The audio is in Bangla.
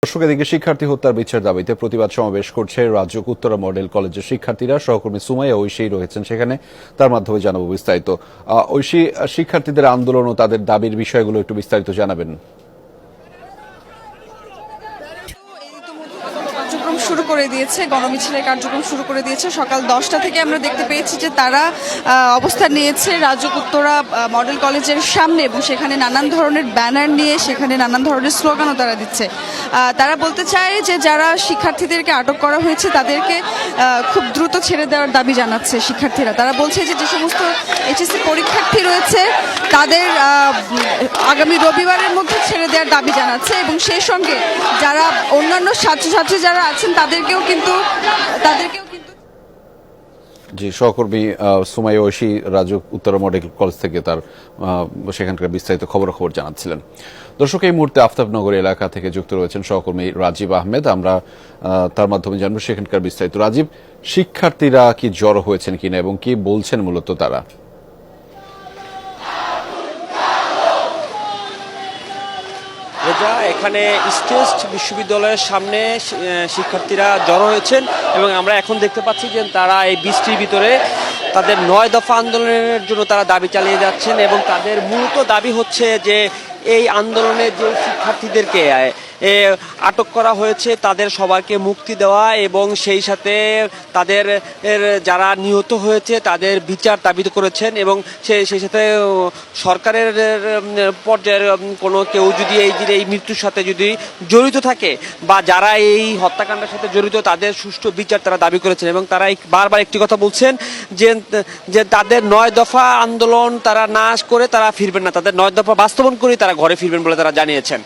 দর্শক, এদিকে শিক্ষার্থী হত্যার বিচার দাবিতে প্রতিবাদ সমাবেশ করছে রাজউক উত্তরা মডেল কলেজের শিক্ষার্থীরা। সহকর্মী সুমাইয়া ঐশী রয়েছেন সেখানে, তার মাধ্যমে জানাবো বিস্তারিত। ঐশী, শিক্ষার্থীদের আন্দোলন ও তাদের দাবির বিষয়গুলো একটু বিস্তারিত জানাবেন। কার্যক্রম শুরু করে দিয়েছে, গণমিছিলের কার্যক্রম শুরু করে দিয়েছে। সকাল 10টা থেকে আমরা দেখতে পেয়েছি যে তারা অবস্থান নিয়েছে রাজউক উত্তরা মডেল কলেজের সামনে, এবং সেখানে নানান ধরনের ব্যানার নিয়ে সেখানে নানান ধরনের স্লোগানও তারা দিচ্ছে। তারা বলতে চায় যে যারা শিক্ষার্থীদেরকে আটক করা হয়েছে তাদেরকে খুব দ্রুত ছেড়ে দেওয়ার দাবি জানাচ্ছে শিক্ষার্থীরা। তারা বলছে যে যে সমস্ত এইচএসসি পরীক্ষার্থী রয়েছে তাদের আগামী রবিবারের মধ্যে ছেড়ে দেওয়ার দাবি জানাচ্ছে, এবং সেই সঙ্গে যারা অন্যান্য ছাত্রছাত্রী যারা আছেন তাদেরকেও কিন্তু জি, সহকর্মী সুমাইয়া ঐশী রাজউক উত্তরা মডেল কলেজ থেকে তার সেখানকার বিস্তারিত খবরাখবর জানাচ্ছিলেন। দর্শক, এই মুহূর্তে আফতাবনগর এলাকা থেকে যুক্ত রয়েছেন সহকর্মী রাজীব আহমেদ। আমরা তার মাধ্যমে জানবো সেখানকার বিস্তারিত। রাজীব, শিক্ষার্থীরা কি জড়ো হয়েছেন কিনা এবং কি বলছেন মূলত তারা? এখানে স্টেট বিশ্ববিদ্যালয়ের সামনে শিক্ষার্থীরা জড়ো হয়েছেন এবং আমরা এখন দেখতে পাচ্ছি যে তারা এই বৃষ্টির ভিতরে তাদের 9 দফা আন্দোলনের জন্য তারা দাবি চালিয়ে যাচ্ছেন, এবং তাদের মূলত দাবি হচ্ছে যে এই আন্দোলনে যে শিক্ষার্থীদেরকে আটক করা হয়েছে তাদের সবাইকে মুক্তি দেওয়া, এবং সেই সাথে তাদের যারা নিহত হয়েছে তাদের বিচার দাবি করেছেন, এবং সেই সাথে সরকারের পর্যায়ের কোনো কেউ যদি এই মৃত্যুর সাথে যদি জড়িত থাকে বা যারা এই হত্যাকাণ্ডের সাথে জড়িত তাদের সুষ্ঠু বিচার তারা দাবি করেছেন। এবং তারা বারবার একটি কথা বলছেন যে তাদের 9 দফা আন্দোলন তারা না করে তারা ফিরবেন না, তাদের 9 দফা বাস্তবায়ন করে তারা ঘরে ফিরবেন বলে তারা জানিয়েছেন।